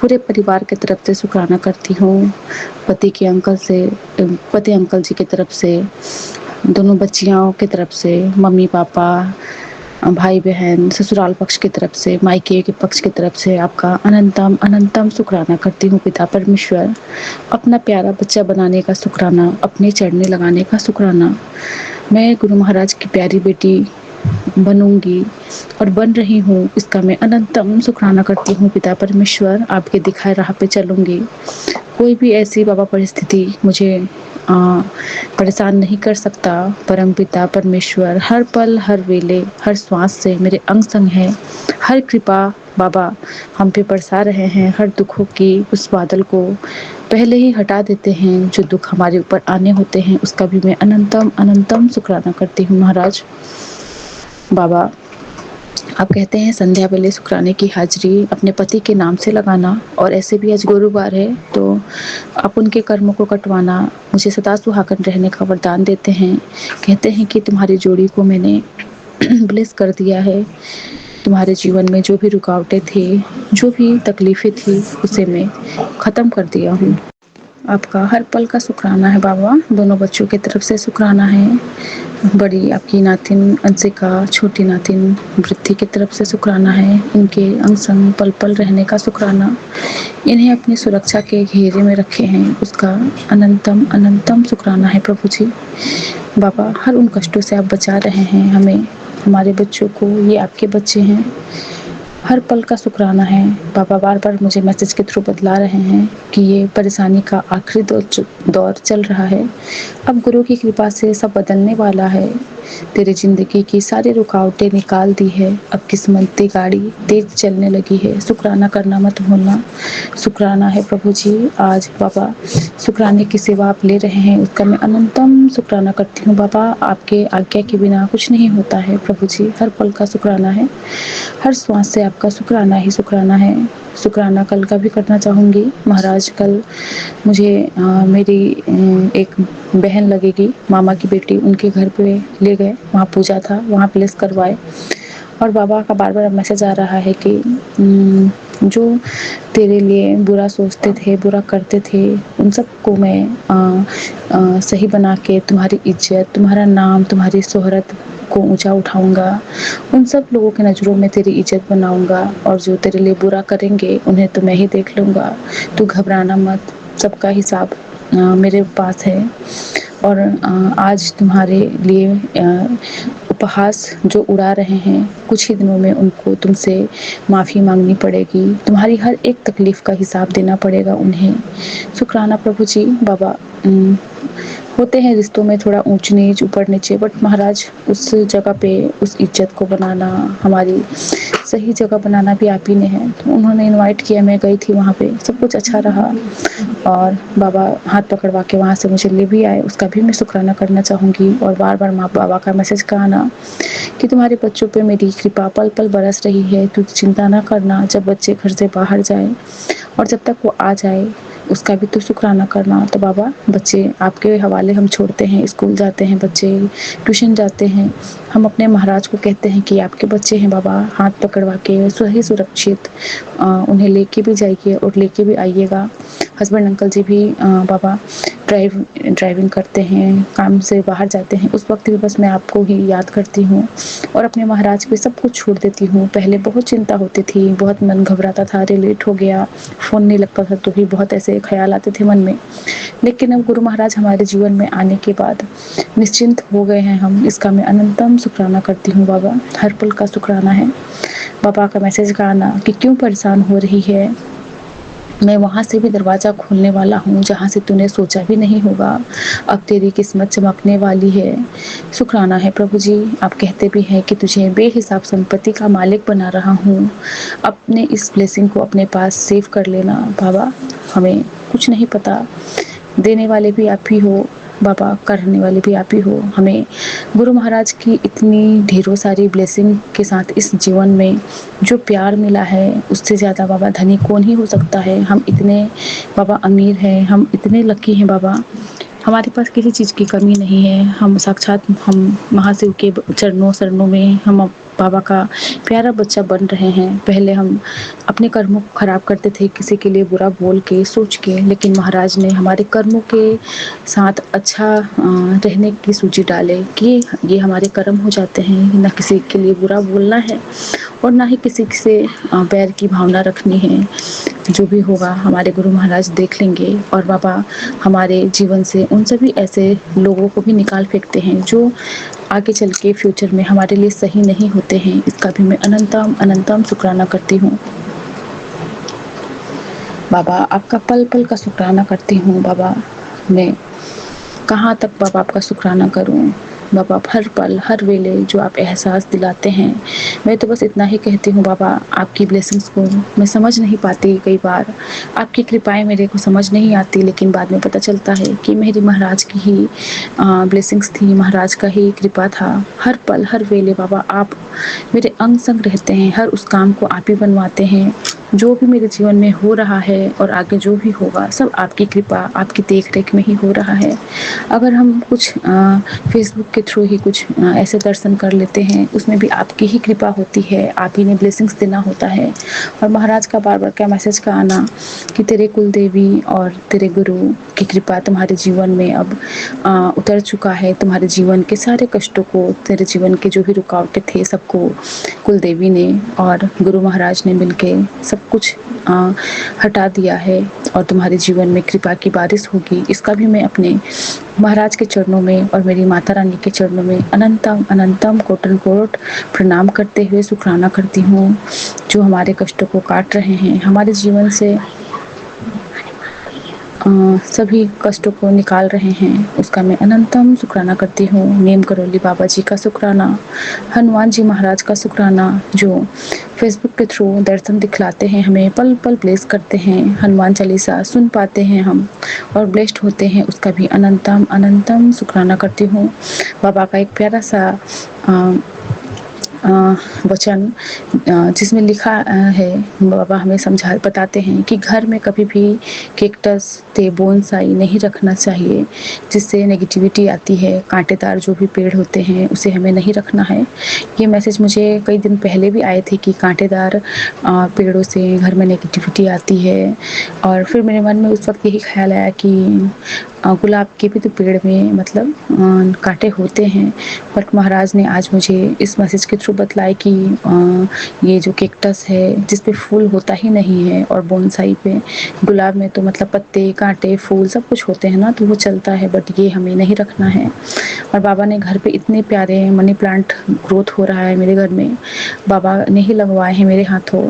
D: पूरे परिवार की तरफ से शुक्राना करती हूँ। पति अंकल जी की तरफ से, दोनों बच्चियों की तरफ से, मम्मी पापा, भाई बहन, ससुराल पक्ष की तरफ से, मायके के पक्ष की तरफ से आपका अनंतम अनंतम शुक्राना करती हूँ। पिता परमेश्वर, अपना प्यारा बच्चा बनाने का शुक्राना, अपने चढ़ने लगाने का शुक्राना। मैं गुरु महाराज की प्यारी बेटी बनूंगी और बन रही हूँ, इसका मैं अनंतम शुक्राना करती हूँ। पिता परमेश्वर, आपके दिखाए राह पे चलूंगी। कोई भी ऐसी बाबा परिस्थिति मुझे परेशान नहीं कर सकता। परम पिता परमेश्वर हर पल, हर वेले, हर श्वास से मेरे अंग संग है। हर कृपा बाबा हम पे बरसा रहे हैं। हर दुखों की उस बादल को पहले ही हटा देते हैं। जो दुख हमारे ऊपर आने होते हैं उसका भी मैं अनंतम अनंतम शुक्राना करती हूँ। महाराज बाबा आप कहते हैं संध्या वेले शुक्राने की हाजिरी अपने पति के नाम से लगाना, और ऐसे भी आज गुरुवार है तो आप उनके कर्मों को कटवाना, मुझे सदा सुहागन रहने का वरदान देते हैं। कहते हैं कि तुम्हारी जोड़ी को मैंने ब्लेस कर दिया है। तुम्हारे जीवन में जो भी रुकावटें थी, जो भी तकलीफ़ें थी, उसे मैं ख़त्म कर दिया हूँ। आपका हर पल का शुक्राना है बाबा। दोनों बच्चों की तरफ से शुक्राना है। बड़ी आपकी नातिन अंशिका, छोटी नातिन वृद्धि की तरफ से शुक्राना है। इनके अंग संग पल पल रहने का शुक्राना। इन्हें अपनी सुरक्षा के घेरे में रखे हैं, उसका अनंतम अनंतम शुक्राना है प्रभु जी। बाबा, हर उन कष्टों से आप बचा रहे हैं हमें, हमारे बच्चों को। ये आपके बच्चे हैं, हर पल का शुक्राना है बाबा। बार बार मुझे मैसेज के थ्रू बतला रहे हैं कि ये परेशानी का आखिरी दौर चल रहा है। अब गुरु की कृपा से सब बदलने वाला है। तेरी ज़िंदगी की सारी रुकावटें निकाल दी है। अब किस्मती गाड़ी तेज चलने लगी है। शुक्राना करना मत भूलना। शुक्राना है प्रभु जी। आज बाबा शुक्राने की सेवा आप ले रहे हैं, उसका मैं अनंतम शुक्राना करती हूँ बाबा। आपके आज्ञा के बिना कुछ नहीं होता है प्रभु जी। हर पल का शुक्राना है, हर श्वास से आपका शुक्राना ही शुक्राना है। शुक्राना कल का भी करना चाहूँगी महाराज। कल मुझे मेरी एक बहन लगेगी, मामा की बेटी, उनके घर पे ले गए, वहाँ पूजा था, वहाँ प्लेस करवाए। और बाबा का बार बार मैसेज आ रहा है कि जो तेरे लिए बुरा सोचते थे, बुरा करते थे, उन सबको मैं सही बना के तुम्हारी इज्जत, तुम्हारा नाम, तुम्हारी शोहरत को ऊंचा उठाऊंगा। उन सब लोगों की नज़रों में तेरी इज्जत बनाऊंगा, और जो तेरे लिए बुरा करेंगे उन्हें तो मैं ही देख लूँगा। तू घबराना मत, सबका हिसाब मेरे पास है। और आज तुम्हारे लिए उपहास जो उड़ा रहे हैं, कुछ ही दिनों में उनको तुमसे माफ़ी मांगनी पड़ेगी। तुम्हारी हर एक तकलीफ़ का हिसाब देना पड़ेगा उन्हें। शुक्राना प्रभु जी। बाबा, होते हैं रिश्तों में थोड़ा ऊंच नीच, ऊपर नीचे, बट महाराज उस जगह पे उस इज्जत को बनाना, हमारी सही जगह बनाना भी आप ही ने है। तो उन्होंने इनवाइट किया, मैं गई थी वहाँ पे, सब कुछ अच्छा रहा। और बाबा हाथ पकड़वा के वहाँ से मुझे ले भी आए, उसका भी मैं शुक्राना करना चाहूँगी। और बार बार माँ बाबा का मैसेज का आना कि तुम्हारे बच्चों पे मेरी कृपा पल पल बरस रही है, तू चिंता ना करना। जब बच्चे घर से बाहर जाए और जब तक वो आ जाए, उसका भी तो शुक्राना करना। तो बाबा, बच्चे आपके हवाले हम छोड़ते हैं। स्कूल जाते हैं बच्चे, ट्यूशन जाते हैं, हम अपने महाराज को कहते हैं कि आपके बच्चे हैं बाबा, हाथ पकड़वा के सही सुरक्षित उन्हें लेके भी जाइए और लेके भी आइएगा। हस्बैंड अंकल जी भी बाबा ड्राइविंग करते हैं, काम से बाहर जाते हैं, उस वक्त भी बस मैं आपको ही याद करती हूँ और अपने महाराज पे सब कुछ छोड़ देती हूँ। पहले बहुत चिंता होती थी, बहुत मन घबराता था, अरे लेट हो गया, फ़ोन नहीं लगता था, तो भी बहुत ऐसे ख्याल आते थे मन में। लेकिन अब गुरु महाराज हमारे जीवन में आने के बाद निश्चिंत हो गए हैं हम, इसका मैं अनंतम शुक्राना करती हूँ बाबा। हर पल का शुक्राना है। बाबा का मैसेज का आना कि क्यों परेशान हो रही है, मैं वहाँ से भी दरवाज़ा खोलने वाला हूँ जहाँ से तूने सोचा भी नहीं होगा। अब तेरी किस्मत चमकने वाली है। शुक्राना है प्रभु जी। आप कहते भी हैं कि तुझे बेहिसाब संपत्ति का मालिक बना रहा हूँ। अपने इस ब्लेसिंग को अपने पास सेव कर लेना बाबा। हमें कुछ नहीं पता, देने वाले भी आप ही हो बाबा, करने वाले भी आप ही हो। हमें गुरु महाराज की इतनी ढेरों सारी ब्लेसिंग के साथ इस जीवन में जो प्यार मिला है, उससे ज़्यादा बाबा धनी कौन ही हो सकता है। हम इतने बाबा अमीर हैं, हम इतने लकी हैं बाबा, हमारे पास किसी चीज़ की कमी नहीं है। हम साक्षात हम महाशिव के चरणों शरणों में हम बाबा का प्यारा बच्चा बन रहे हैं। पहले हम अपने कर्मों को ख़राब करते थे, किसी के लिए बुरा बोल के, सोच के, लेकिन महाराज ने हमारे कर्मों के साथ अच्छा रहने की सूची डाले कि ये हमारे कर्म हो जाते हैं। ना किसी के लिए बुरा बोलना है और ना ही किसी से बैर की भावना रखनी है। जो भी होगा हमारे गुरु महाराज देख लेंगे। और बाबा हमारे जीवन से उन सभी ऐसे लोगों को भी निकाल फेंकते हैं जो आगे चल के फ्यूचर में हमारे लिए सही नहीं होते हैं। इसका भी मैं अनंतम अनंतम शुक्राना करती हूँ बाबा। आपका पल पल का शुक्राना करती हूँ बाबा। मैं कहाँ तक बाबा आपका शुक्राना करूँ। बाबा, हर पल हर वेले जो आप एहसास दिलाते हैं। मैं तो बस इतना ही कहती हूँ बाबा, आपकी ब्लेसिंग्स को मैं समझ नहीं पाती, कई बार आपकी कृपाएं मेरे को समझ नहीं आती, लेकिन बाद में पता चलता है कि मेरी महाराज की ही ब्लेसिंग्स थी, महाराज का ही कृपा था। हर पल हर वेले बाबा आप मेरे अंग संग रहते हैं, हर उस काम को आप ही बनवाते हैं। जो भी मेरे जीवन में हो रहा है और आगे जो भी होगा सब आपकी कृपा, आपकी देख रेख में ही हो रहा है। अगर हम कुछ फेसबुक के थ्रू ही कुछ ऐसे दर्शन कर लेते हैं, उसमें भी आपकी ही कृपा होती है, आप ही ने ब्लेसिंग्स देना होता है। और महाराज का बार बार क्या मैसेज का आना कि तेरे कुल देवी और तेरे गुरु की कृपा तुम्हारे जीवन में अब उतर चुका है, तुम्हारे जीवन के सारे कष्टों को, तेरे जीवन के जो भी रुकावटें थे सबको कुल देवी ने और गुरु महाराज ने मिलके सब कुछ हटा दिया है और तुम्हारे जीवन में कृपा की बारिश होगी। इसका भी मैं अपने महाराज के चरणों में और मेरी माता रानी के चरणों में अनंतम अनंतम कोटन कोट प्रणाम करते हुए शुक्राना करती हूँ, जो हमारे कष्टों को काट रहे हैं, हमारे जीवन से सभी कष्टों को निकाल रहे हैं, उसका मैं अनंतम शुक्राना करती हूँ। नीम करोली बाबा जी का शुक्राना, हनुमान जी महाराज का शुक्राना, जो फेसबुक के थ्रू दर्शन दिखलाते हैं, हमें पल पल ब्लेस करते हैं, हनुमान चालीसा सुन पाते हैं हम और ब्लेस्ड होते हैं, उसका भी अनंतम अनंतम शुक्राना करती हूँ। बाबा का एक प्यारा सा वचन जिसमें लिखा है, बाबा हमें बताते हैं कि घर में कभी भी कैक्टस ते बोनसाई नहीं रखना चाहिए, जिससे नेगेटिविटी आती है। कांटेदार जो भी पेड़ होते हैं उसे हमें नहीं रखना है। ये मैसेज मुझे कई दिन पहले भी आए थे कि कांटेदार पेड़ों से घर में नेगेटिविटी आती है, और फिर मेरे मन में उस वक्त यही ख्याल आया कि गुलाब के भी तो पेड़ में मतलब कांटे होते हैं, बट महाराज ने आज मुझे इस मैसेज के थ्रू बतलाया कि ये जो कैक्टस है जिस पे फूल होता ही नहीं है, और बोनसाई पे गुलाब में तो मतलब पत्ते कांटे फूल सब कुछ होते हैं ना, तो वो चलता है, बट ये हमें नहीं रखना है। और बाबा ने घर पे इतने प्यारे मनी प्लांट ग्रोथ हो रहा है मेरे घर में, बाबा ने ही लगवाए हैं मेरे हाथों।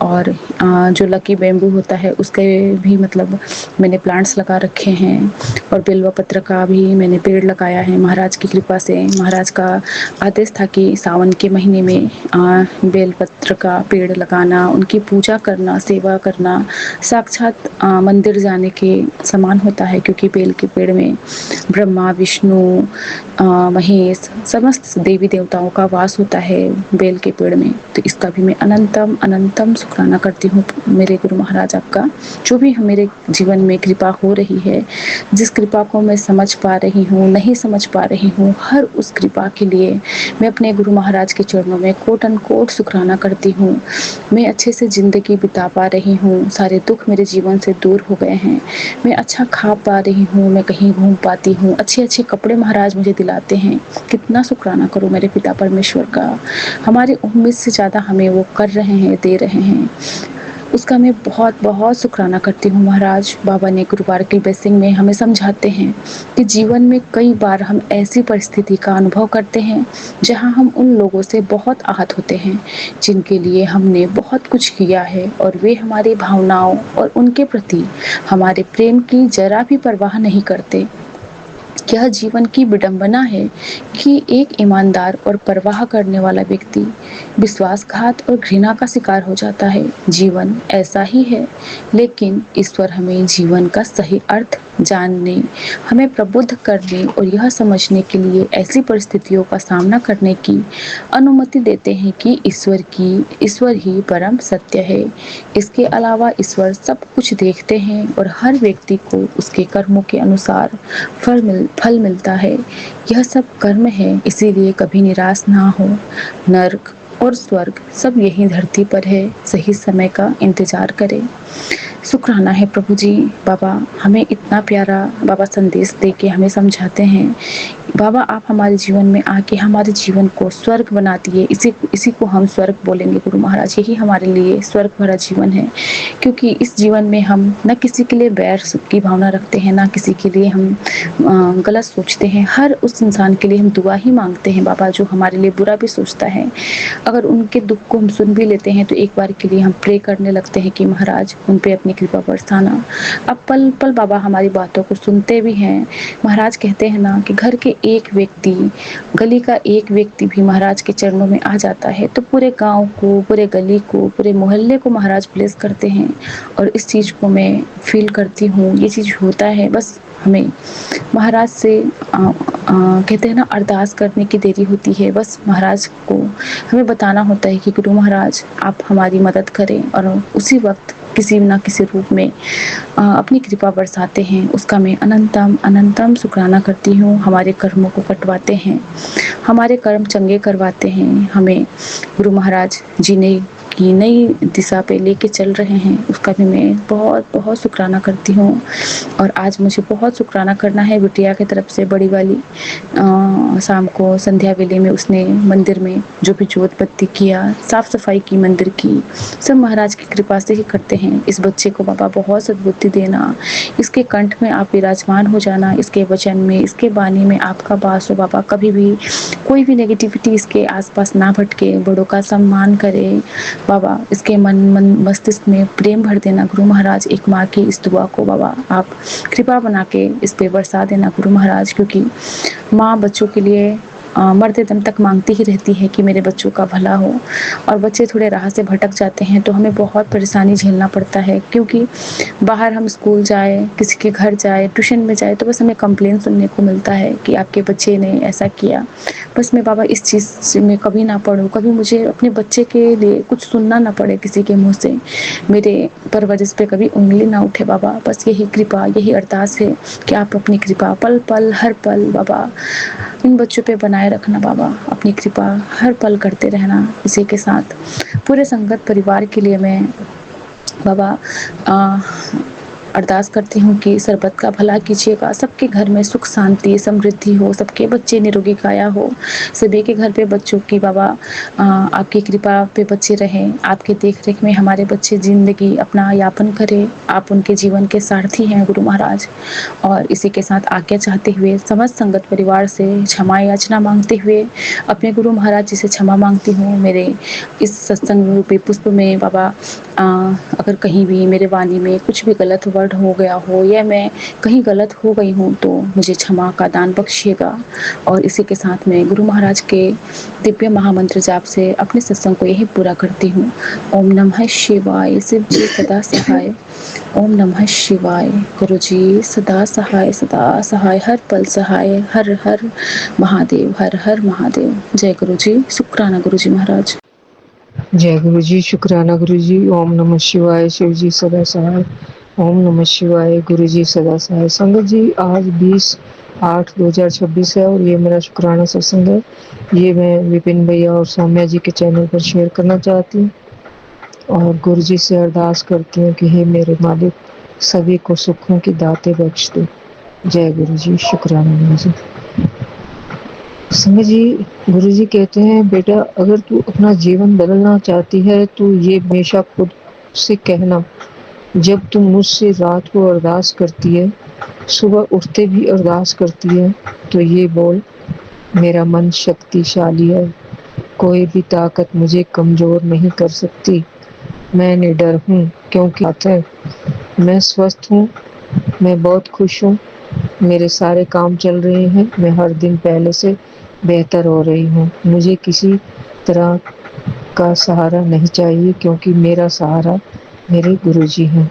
D: और जो लकी बैम्बू होता है उसके भी मतलब मैंने प्लांट्स लगा रखे हैं, और बेलवा पत्र का भी मैंने पेड़ लगाया है महाराज की कृपा से। महाराज का आदेश था कि सावन के महीने में बेल पत्र का पेड़ लगाना, उनकी पूजा करना, सेवा करना साक्षात मंदिर जाने के समान होता है, क्योंकि बेल के पेड़ में ब्रह्मा विष्णु महेश समस्त देवी देवताओं का वास होता है बेल के पेड़ में। तो इसका भी मैं अनंतम अनंतम शुक्राना करती हूँ मेरे गुरु महाराज आपका, जो भी मेरे जीवन में कृपा हो रही है, जिस कृपा को मैं समझ पा रही हूँ नहीं समझ पा रही हूँ, हर उस कृपा के लिए मैं अपने गुरु महाराज के चरणों में कोट एंड कोट शुक्राना करती हूँ। मैं अच्छे से ज़िंदगी बिता पा रही हूँ, सारे दुख मेरे जीवन से दूर हो गए हैं, मैं अच्छा खा पा रही हूँ, मैं कहीं घूम पाती हूँ, अच्छे अच्छे कपड़े महाराज मुझे दिलाते हैं। कितना शुक्राना करूँ मेरे पिता परमेश्वर का, हमारी उम्मीद से ज़्यादा हमें वो कर रहे हैं, दे रहे हैं, उसका मैं बहुत बहुत शुक्राना करती हूँ महाराज। बाबा ने गुरुवार की ब्लेसिंग में हमें समझाते हैं कि जीवन में कई बार हम ऐसी परिस्थिति का अनुभव करते हैं जहाँ हम उन लोगों से बहुत आहत होते हैं जिनके लिए हमने बहुत कुछ किया है, और वे हमारी भावनाओं और उनके प्रति हमारे प्रेम की जरा भी परवाह नहीं करते। यह जीवन की विडंबना है कि एक ईमानदार और परवाह करने वाला व्यक्ति विश्वासघात और घृणा का शिकार हो जाता है। जीवन ऐसा ही है, लेकिन ईश्वर हमें जीवन का सही अर्थ जानने, हमें प्रबुद्ध करने और यह समझने के लिए ऐसी परिस्थितियों का सामना करने की अनुमति देते हैं कि ईश्वर ही परम सत्य है। इसके अलावा ईश्वर सब कुछ देखते हैं और हर व्यक्ति को उसके कर्मों के अनुसार फल मिलता है। यह सब कर्म है, इसीलिए कभी निराश ना हो। नर्क और स्वर्ग सब यही धरती पर है, सही समय का इंतजार करें। शुक्राना है प्रभु जी। बाबा हमें इतना प्यारा बाबा संदेश दे के हमें समझाते हैं। बाबा आप हमारे जीवन में आके हमारे जीवन को स्वर्ग बना दिए, इसी को हम स्वर्ग बोलेंगे गुरु महाराज। यही हमारे लिए स्वर्ग भरा जीवन है, क्योंकि इस जीवन में हम न किसी के लिए बैर की भावना रखते हैं, ना किसी के लिए हम गलत सोचते हैं, हर उस इंसान के लिए हम दुआ ही मांगते हैं बाबा जो हमारे लिए बुरा भी सोचता है। अगर उनके दुख को हम सुन भी लेते हैं तो एक बार के लिए हम प्रे करने लगते हैं कि महाराज उन पे अपनी कृपा बरसाना। अब पल पल बाबा हमारी बातों को सुनते भी हैं। महाराज कहते हैं ना कि घर के एक व्यक्ति, गली का एक व्यक्ति भी महाराज के चरणों में आ जाता है तो पूरे गांव को, पूरे गली को, पूरे मोहल्ले को महाराज ब्लेस करते हैं। और इस चीज़ को मैं फील करती हूँ, ये चीज़ होता है। बस हमें महाराज से कहते हैं ना अरदास करने की देरी होती है। बस महाराज को हमें बताना होता है कि गुरु महाराज आप हमारी मदद करें, और उसी वक्त किसी न किसी रूप में अपनी कृपा बरसाते हैं। उसका मैं अनंतम अनंतम शुक्राना करती हूँ। हमारे कर्मों को कटवाते हैं, हमारे कर्म चंगे करवाते हैं, हमें गुरु महाराज जीने की नई दिशा पे लेके चल रहे हैं, उसका भी मैं बहुत बहुत शुक्राना करती हूँ। और आज मुझे बहुत शुक्राना करना है बिटिया की तरफ से, बड़ी वाली। शाम को संध्या वेले में उसने मंदिर में जो भी जोत बत्ती किया, साफ सफाई की मंदिर की, सब महाराज की कृपा से ही करते हैं। इस बच्चे को बाबा बहुत सद्बुद्धि देना, इसके कंठ में आप विराजमान हो जाना, इसके वचन में, इसके वाणी में आपका वास हो बाबा। कभी भी कोई भी नेगेटिविटी इसके आसपास ना भटके, बड़ों का सम्मान करे बाबा। इसके मन मस्तिष्क में प्रेम भर देना गुरु महाराज। एक माँ की इस दुआ को बाबा आप कृपा बना के इस पे बरसा देना गुरु महाराज, क्योंकि माँ बच्चों के लिए मरते दम तक मांगती ही रहती है कि मेरे बच्चों का भला हो। और बच्चे थोड़े राह से भटक जाते हैं तो हमें बहुत परेशानी झेलना पड़ता है, क्योंकि बाहर हम स्कूल जाए, किसी के घर जाए, ट्यूशन में जाए तो बस हमें कंप्लेन सुनने को मिलता है कि आपके बच्चे ने ऐसा किया। बस मैं बाबा इस चीज़ में कभी ना पढ़ूँ, कभी मुझे अपने बच्चे के लिए कुछ सुनना ना पड़े किसी के मुँह से, मेरे परवरिश पे कभी उंगली ना उठे बाबा। बस यही कृपा, यही अरदास है कि आप अपनी कृपा पल पल हर पल बाबा इन बच्चों पे बनाए रखना बाबा। अपनी कृपा हर पल करते रहना इसी के साथ। पूरे संगत परिवार के लिए मैं बाबा अरदास करती हूँ कि सरबत का भला कीजिएगा, सबके घर में सुख शांति समृद्धि हो, सबके बच्चे निरोगी काया हो, सभी के घर पे बच्चों की बाबा आपकी कृपा पे बच्चे रहें, आपके देख रेख में हमारे बच्चे ज़िंदगी अपना यापन करें। आप उनके जीवन के सारथी हैं गुरु महाराज। और इसी के साथ आज्ञा चाहते हुए समस्त संगत परिवार से क्षमा याचना मांगते हुए अपने गुरु महाराज जी से क्षमा मांगती हूँ। मेरे इस सत्संग रूपी पुष्प में बाबा अगर कहीं भी मेरे वाणी में कुछ भी गलत वर्ड हो गया हो या मैं कहीं गलत हो गई हूँ तो मुझे क्षमा का दान बख्शिएगा। और इसी के साथ मैं गुरु महाराज के दिव्य महामंत्र जाप से अपने सत्संग को यही पूरा करती हूँ। ओम नमः शिवाय, शिव जी सदा सहाय। ओम नमः शिवाय, गुरु जी सदा सहाय, सदा सहाय, हर पल सहाय, हर हर महादेव, हर हर महादेव। जय गुरु जी, शुक्राना गुरु जी महाराज।
E: जय गुरु जी, शुक्राना गुरु जी। ओम नमः शिवाय, शिव जी सदा सहाय। ओम नमः शिवाय, गुरु जी सदा सहाय। संगत जी, आज 20/8/2026 है और ये मेरा शुक्राना सत्संग है। ये मैं विपिन भैया और सौम्या जी के चैनल पर शेयर करना चाहती हूँ और गुरु जी से अरदास करती हूँ कि हे मेरे मालिक, सभी को सुखों की दातें बख्श दे। जय गुरु जी, शुक्राना गुरु जी। संगत जी, गुरु जी कहते हैं, बेटा अगर तू अपना जीवन बदलना चाहती है तो ये हमेशा खुद से कहना। जब तुम मुझसे रात को अरदास करती है, सुबह उठते भी अरदास करती है, तो ये बोल, मेरा मन शक्तिशाली है, कोई भी ताकत मुझे कमजोर नहीं कर सकती। मैं निडर हूँ क्योंकि मैं स्वस्थ हूँ, मैं बहुत खुश हूँ, मेरे सारे काम चल रहे हैं, मैं हर दिन पहले से बेहतर हो रही हूँ। मुझे किसी तरह का सहारा नहीं चाहिए क्योंकि मेरा सहारा मेरे गुरु जी हैं।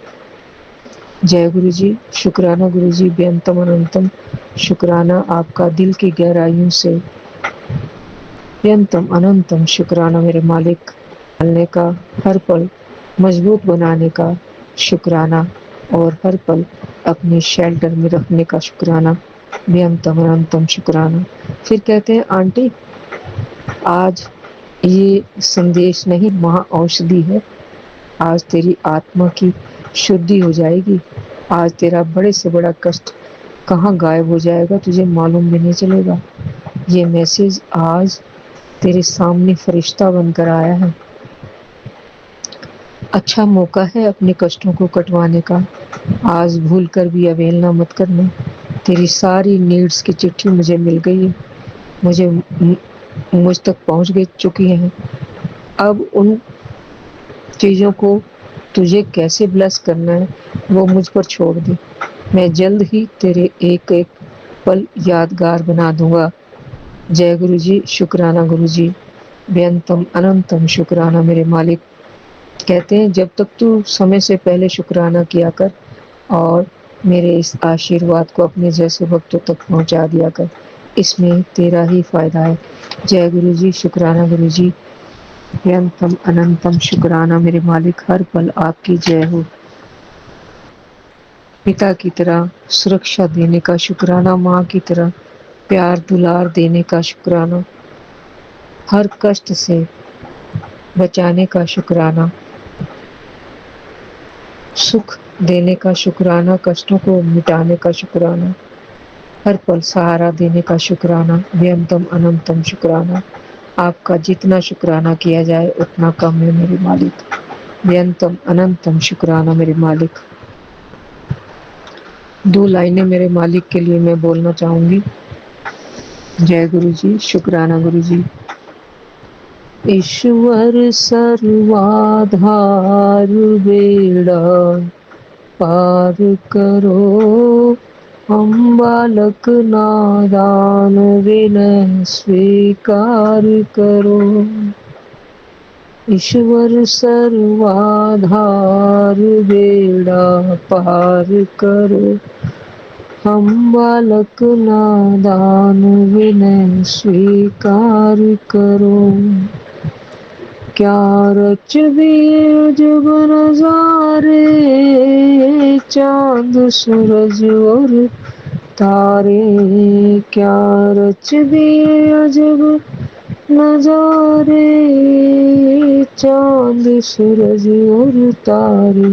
E: जय गुरु जी, शुक्राना गुरु जी, बेअंतम अनंतम शुक्राना आपका दिल की गहराइयों से, बेअंतम अनंतम शुक्राना मेरे मालिक। डालने का हर पल मजबूत बनाने का शुक्राना और हर पल अपने शेल्टर में रखने का शुक्राना, बेअंतम अनंतम शुक्राना। फिर कहते हैं, आंटी आज ये संदेश नहीं, महा औषधि है। आज तेरी आत्मा की शुद्धि हो जाएगी। आज तेरा बड़े से बड़ा कष्ट कहाँ गायब हो जाएगा, तुझे मालूम भी नहीं चलेगा। ये मैसेज आज तेरे सामने फरिश्ता बनकर आया है। अच्छा मौका है अपने कष्टों को कटवाने का। आज भूल कर भी अवहेलना मत करना। तेरी सारी नीड्स की चिट्ठी मुझे मिल गई है, मुझ तक पहुंच गई चुकी हैं। अब उन चीज़ों को तुझे कैसे ब्लेस करना है वो मुझ पर छोड़ दे। मैं जल्द ही तेरे एक एक पल यादगार बना दूंगा। जय गुरु जी, शुक्राना गुरु जी, बेअंतम अनंतम शुक्राना मेरे मालिक। कहते हैं जब तक तू समय से पहले शुक्राना किया कर और मेरे इस आशीर्वाद को अपने जैसे भक्तों तक पहुंचा दिया कर, इसमें तेरा ही फायदा है। जय गुरु जी, शुक्राना गुरु जी, बेअंतम अनंतम शुक्राना मेरे मालिक। हर पल आपकी जय हो। पिता की तरह सुरक्षा देने का शुक्राना, माँ की तरह प्यार दुलार देने का शुक्राना, हर कष्ट से बचाने का शुक्राना, सुख देने का शुक्राना, कष्टों को मिटाने का शुक्राना, हर पल सहारा देने का शुक्राना, बेअंतम अनंतम शुक्राना। आपका जितना शुक्राना किया जाए उतना कम है मेरे मालिक। बेअंतम अनंतम शुक्राना मेरे मालिक। 2 लाइनें मेरे मालिक के लिए मैं बोलना चाहूँगी। जय गुरु जी, शुक्राना गुरु जी। ईश्वर सर्वाधार बेड़ा पार करो, हम बालक नादान विनय स्वीकार करो। ईश्वर सर्वाधार बेड़ा पार करो, हम बालक नादान विनय स्वीकार करो। क्या रच दिए जब नजारे, चांद सूरज और तारे, क्या रच दिए अजब नजारे, चांद सूरज और तारे,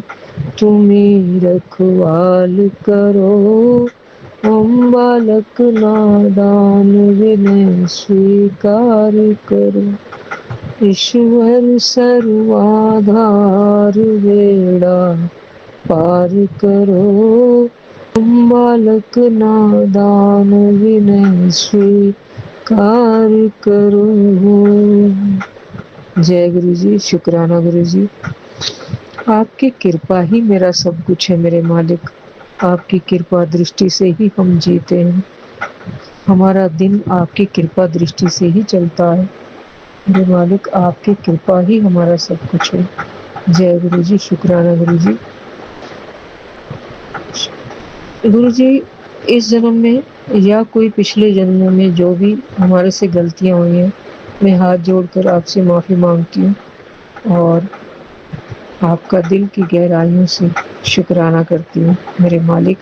E: तुम्ही रखवाल करो, हम बालक नादान विनय स्वीकार करो। ईश्वर सर्वाधार बेड़ा पार करो, हम बालक नादान विनय स्वीकार करो। जय गुरु जी, शुक्राना गुरु जी। आपकी कृपा ही मेरा सब कुछ है मेरे मालिक। आपकी कृपा दृष्टि से ही हम जीते हैं। हमारा दिन आपकी कृपा दृष्टि से ही चलता है मेरे मालिक। आपकी कृपा ही हमारा सब कुछ है। जय गुरु जी, शुक्राना गुरु जी। गुरु जी, इस जन्म में या कोई पिछले जन्मों में जो भी हमारे से गलतियां हुई हैं, मैं हाथ जोड़कर आपसे माफ़ी मांगती हूँ और आपका दिल की गहराइयों से शुक्राना करती हूँ मेरे मालिक।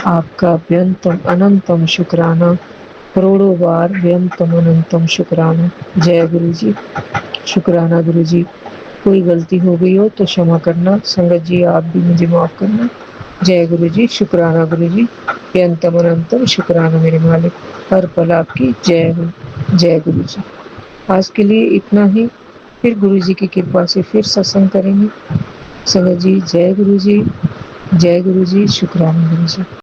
E: आपका बेअंतम अनंतम शुक्राना, करोड़ों बार बेअंतम अनंतम शुक्राना। जय गुरु जी, शुक्राना गुरु जी। कोई गलती हो गई हो तो क्षमा करना। संगत जी, आप भी मुझे माफ़ करना। जय गुरु जी, शुक्राना गुरु जी, बेअंतम अनंतम शुक्राना मेरे मालिक। हर पल आपकी जय हो। जय गुरु जी। आज के लिए इतना ही। फिर गुरु जी की कृपा से फिर सत्संग करेंगे। संगत जी, जय गुरु जी, शुक्राना गुरु जी।